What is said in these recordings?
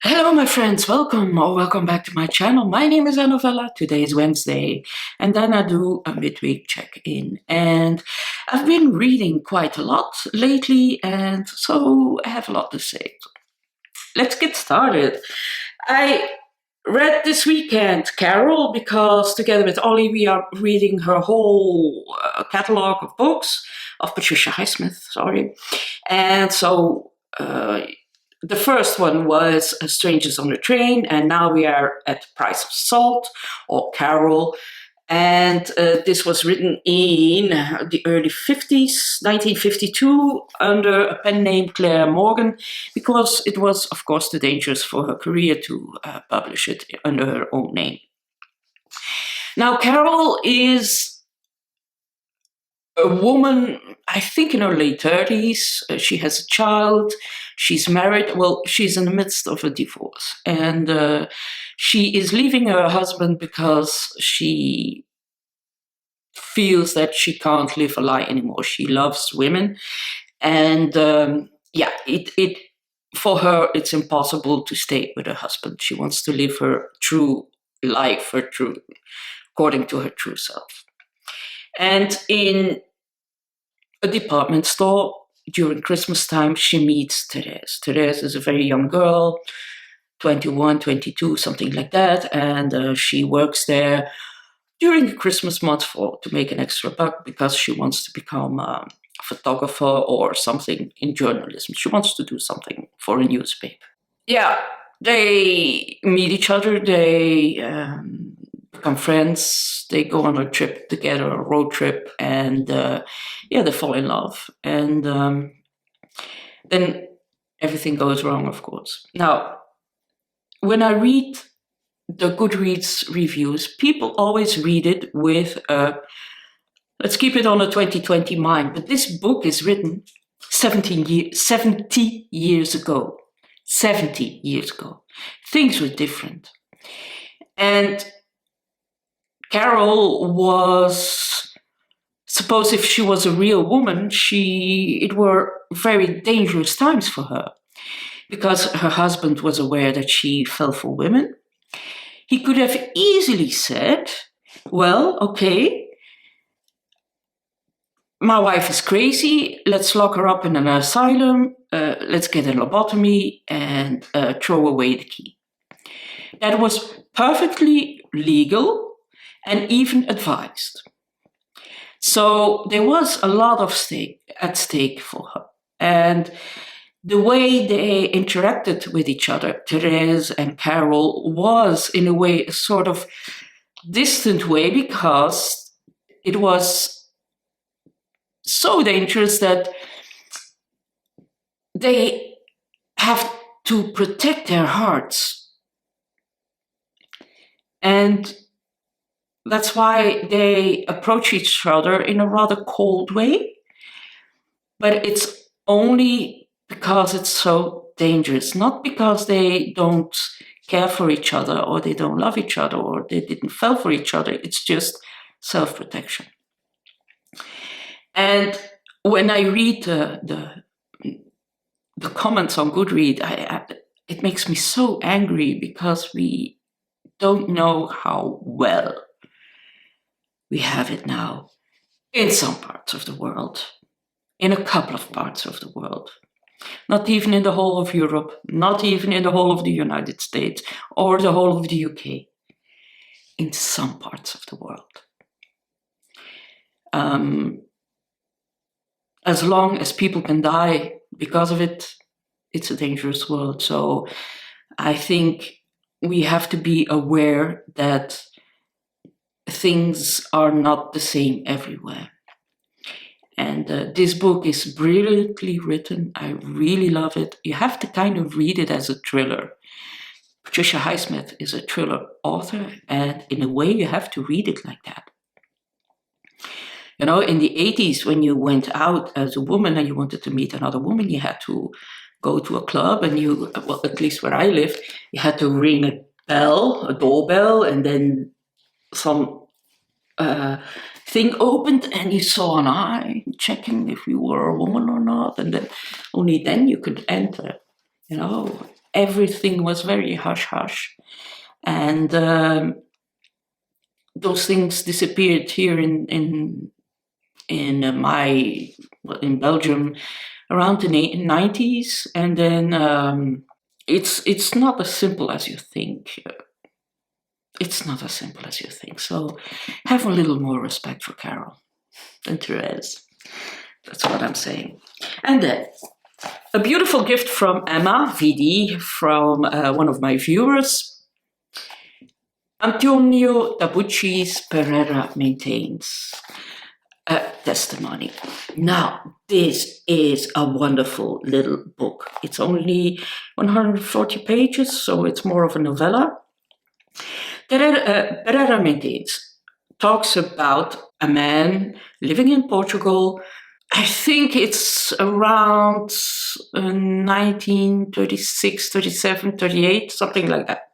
Hello, my friends. Welcome back to my channel. My name is Novella. Today is Wednesday, and then I do a midweek check-in. And I've been reading quite a lot lately, and so I have a lot to say. Let's get started. I read this weekend Carol because together with Ollie we are reading her whole catalog of books of Patricia Highsmith. Sorry, and so. The first one was Strangers on the Train, and now we are at Price of Salt, or Carol. And this was written in the early 50s, 1952, under a pen name Claire Morgan, because it was, of course, too dangerous for her career to publish it under her own name. Now, Carol is a woman, I think in her late 30s. She has a child. She's married. Well, she's in the midst of a divorce. And she is leaving her husband because she feels that she can't live a lie anymore. She loves women. And it for her, it's impossible to stay with her husband. She wants to live her true life, according to her true self. And in a department store during Christmas time, she meets Therese. Therese is a very young girl, 21, 22, something like that. And she works there during the Christmas month to make an extra buck because she wants to become a photographer or something in journalism. She wants to do something for a newspaper. Yeah, they meet each other. They become friends. They go on a trip together, a road trip, and they fall in love. And then everything goes wrong, of course. Now, when I read the Goodreads reviews, people always read it with let's keep it on a 2020 mind. But this book is written 70 years ago. 70 years ago. Things were different. And Carol was, suppose if she was a real woman, it were very dangerous times for her because her husband was aware that she fell for women. He could have easily said, well, okay, my wife is crazy, let's lock her up in an asylum, let's get a lobotomy and throw away the key. That was perfectly legal and even advised. So there was a lot at stake for her. And the way they interacted with each other, Therese and Carol, was in a way a sort of distant way because it was so dangerous that they have to protect their hearts. And that's why they approach each other in a rather cold way. But it's only because it's so dangerous, not because they don't care for each other or they don't love each other or they didn't fall for each other. It's just self-protection. And when I read the comments on Goodreads, it makes me so angry because we don't know how well we have it now in some parts of the world, in a couple of parts of the world, not even in the whole of Europe, not even in the whole of the United States or the whole of the UK, in some parts of the world. As long as people can die because of it, it's a dangerous world. So I think we have to be aware that things are not the same everywhere. And this book is brilliantly written. I really love it. You have to kind of read it as a thriller. Patricia Highsmith is a thriller author, and in a way you have to read it like that. You know, in the 80s, when you went out as a woman and you wanted to meet another woman, you had to go to a club and at least where I lived, you had to ring a doorbell, and then some thing opened and you saw an eye checking if you were a woman or not, and then only then you could enter, you know. everything was very hush-hush. And those things disappeared here in Belgium around the 90s, and then it's not as simple as you think. It's not as simple as you think. So have a little more respect for Carol than Therese. That's what I'm saying. And then a beautiful gift from Emma VD, from one of my viewers. Antonio Tabucci's Pereira Maintains. A testimony. Now, this is a wonderful little book. It's only 140 pages, so it's more of a novella. Pereira Maintains talks about a man living in Portugal. I think it's around 1936, 37, 38, something like that.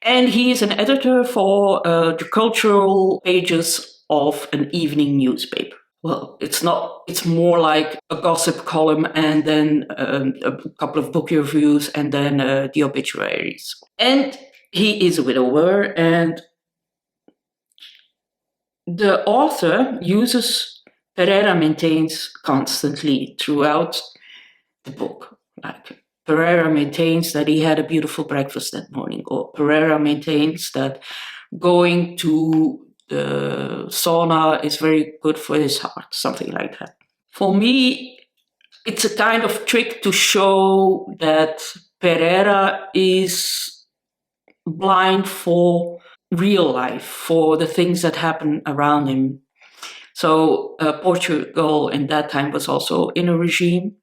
And he is an editor for the cultural pages of an evening newspaper. Well, it's not, it's more like a gossip column and then a couple of book reviews and then the obituaries. And he is a widower, and the author uses Pereira Maintains constantly throughout the book. Like, Pereira maintains that he had a beautiful breakfast that morning, or Pereira maintains that going to the sauna is very good for his heart, something like that. For me, it's a kind of trick to show that Pereira is blind for real life, for the things that happen around him. So Portugal in that time was also in a regime.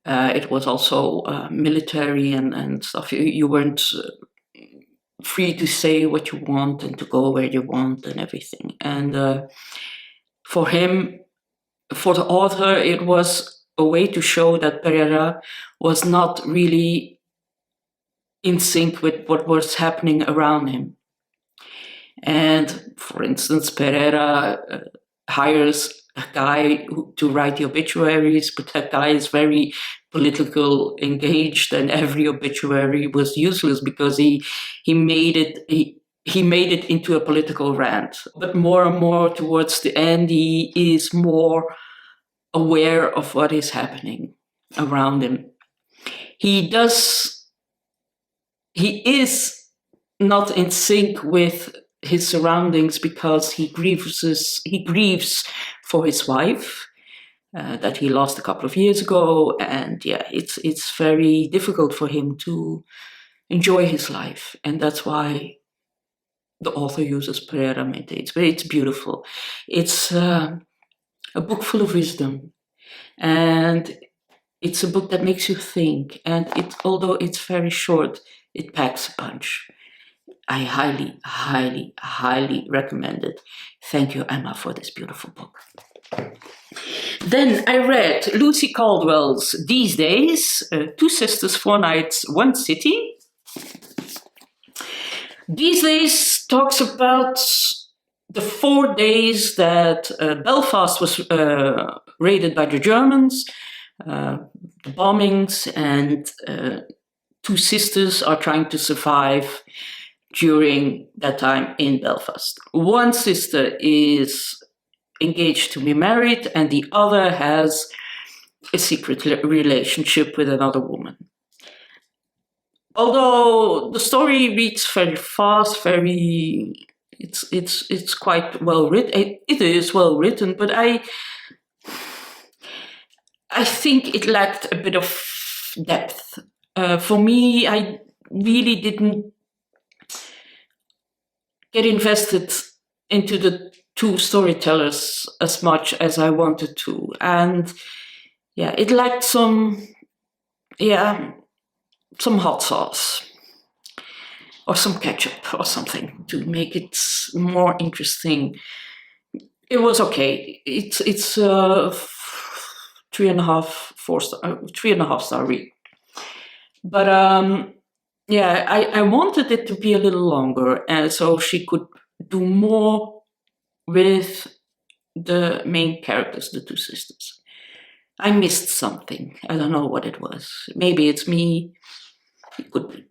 It was also military and stuff. You weren't free to say what you want and to go where you want and everything. And for him, for the author, it was a way to show that Pereira was not really in sync with what was happening around him. And for instance, Pereira hires a guy to write the obituaries, but that guy is very political engaged, and every obituary was useless because he made it into a political rant. But more and more towards the end, he is more aware of what is happening around him. He is not in sync with his surroundings because he grieves for his wife that he lost a couple of years ago, and yeah, it's very difficult for him to enjoy his life, and that's why the author uses Pereira Maintains. But it's beautiful. It's a book full of wisdom, and it's a book that makes you think, and although it's very short, it packs a punch. I highly, highly, highly recommend it. Thank you, Emma, for this beautiful book. Then I read Lucy Caldwell's These Days, Two Sisters, Four Nights, One City. These Days talks about the 4 days that Belfast was raided by the Germans, the bombings, and two sisters are trying to survive during that time in Belfast. One sister is engaged to be married, and the other has a secret relationship with another woman. Although the story reads very fast, it's quite well written. It is well written, but I think it lacked a bit of depth. For me, I really didn't get invested into the two storytellers as much as I wanted to. And yeah, it lacked some hot sauce or some ketchup or something to make it more interesting. It was okay. It's 3.5 star read. But I wanted it to be a little longer, and so she could do more with the main characters, the two sisters. I missed something. I don't know what it was. Maybe it's me. It could be.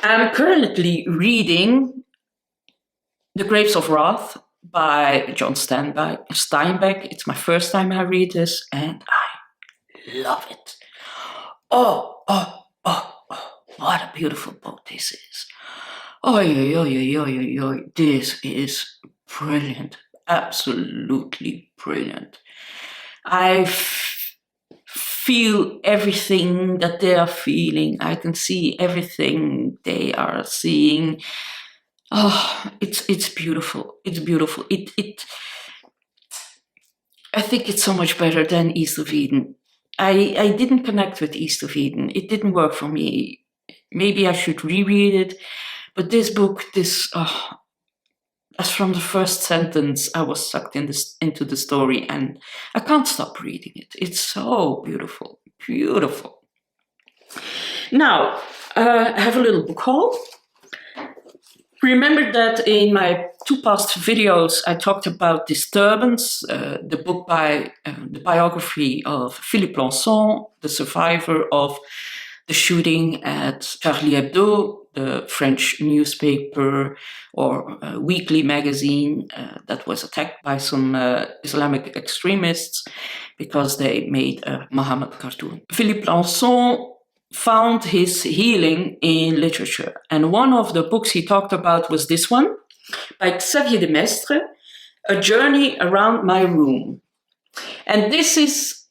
I'm currently reading The Grapes of Wrath by John Steinbeck. It's my first time I read this, and I love it. Oh, what a beautiful book this is. This is brilliant. Absolutely brilliant. I feel everything that they are feeling. I can see everything they are seeing. Oh, it's beautiful. It's beautiful. I think it's so much better than East of Eden. I didn't connect with East of Eden. It didn't work for me. Maybe I should reread it. But this book, as from the first sentence, I was sucked into the story, and I can't stop reading it. It's so beautiful, beautiful. Now, I have a little book haul. Remember that in my 2 past videos, I talked about Disturbance, the book by the biography of Philippe Lançon, the survivor of the shooting at Charlie Hebdo, the French newspaper or weekly magazine that was attacked by some Islamic extremists because they made a Muhammad cartoon. Philippe Lançon found his healing in literature, and one of the books he talked about was this one by Xavier de Maistre, A Journey Around My Room. And this is,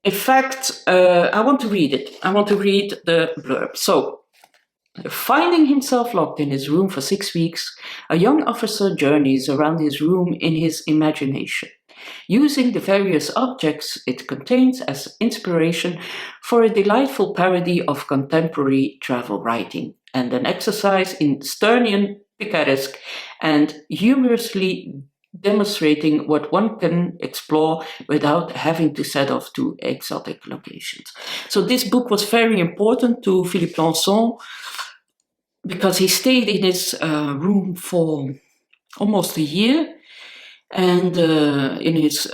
in fact, I want to read it. I want to read the blurb. So, finding himself locked in his room for 6 weeks, a young officer journeys around his room in his imagination, using the various objects it contains as inspiration for a delightful parody of contemporary travel writing and an exercise in Sternian picaresque and humorously demonstrating what one can explore without having to set off to exotic locations. So this book was very important to Philippe Lançon because he stayed in his room for almost a year, and in his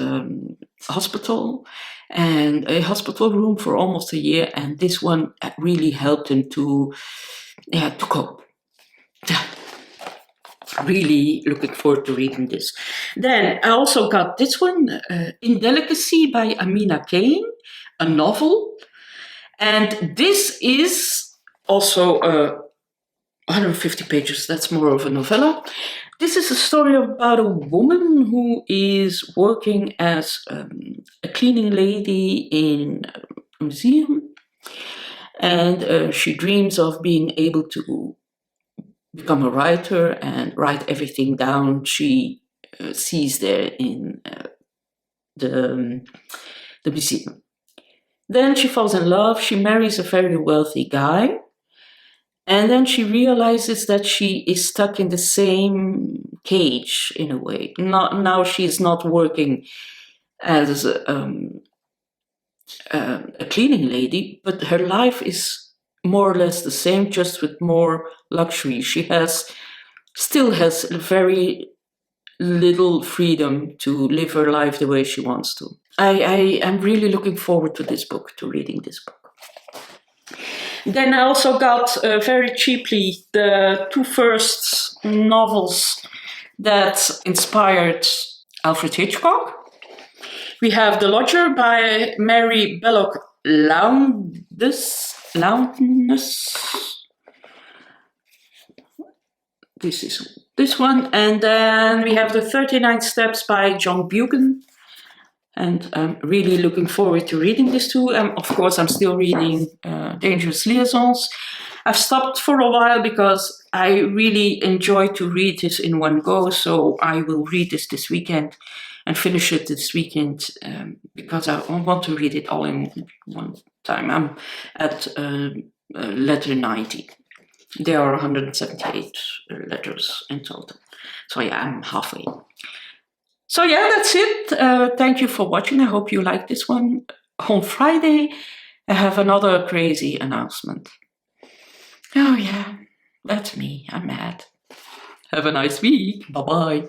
hospital, and a hospital room for almost a year, and this one really helped him to cope. Really looking forward to reading this. Then I also got this one, Indelicacy by Amina Cain, a novel, and this is also 150 pages. That's more of a novella. This is a story about a woman who is working as a cleaning lady in a museum, and she dreams of being able to become a writer and write everything down she sees there in the museum. Then she falls in love. She marries a very wealthy guy. And then she realizes that she is stuck in the same cage in a way. Now she's not working as a cleaning lady, but her life is more or less the same, just with more luxury. She still has very little freedom to live her life the way she wants to. I am really looking forward to this book, to reading this book. Then I also got very cheaply the 2 first novels that inspired Alfred Hitchcock. We have The Lodger by Mary Belloc Lowndes. This is this one. And then we have The 39 Steps by John Buchan. And I'm really looking forward to reading this too. Of course, I'm still reading Dangereuses Liaisons. I've stopped for a while because I really enjoy to read this in one go. So I will read this weekend and finish it this weekend because I want to read it all in one time. I'm at letter 90. There are 178 letters in total. So yeah, I'm halfway. So yeah, that's it. Thank you for watching. I hope you liked this one. On Friday, I have another crazy announcement. Oh yeah, that's me. I'm mad. Have a nice week. Bye-bye.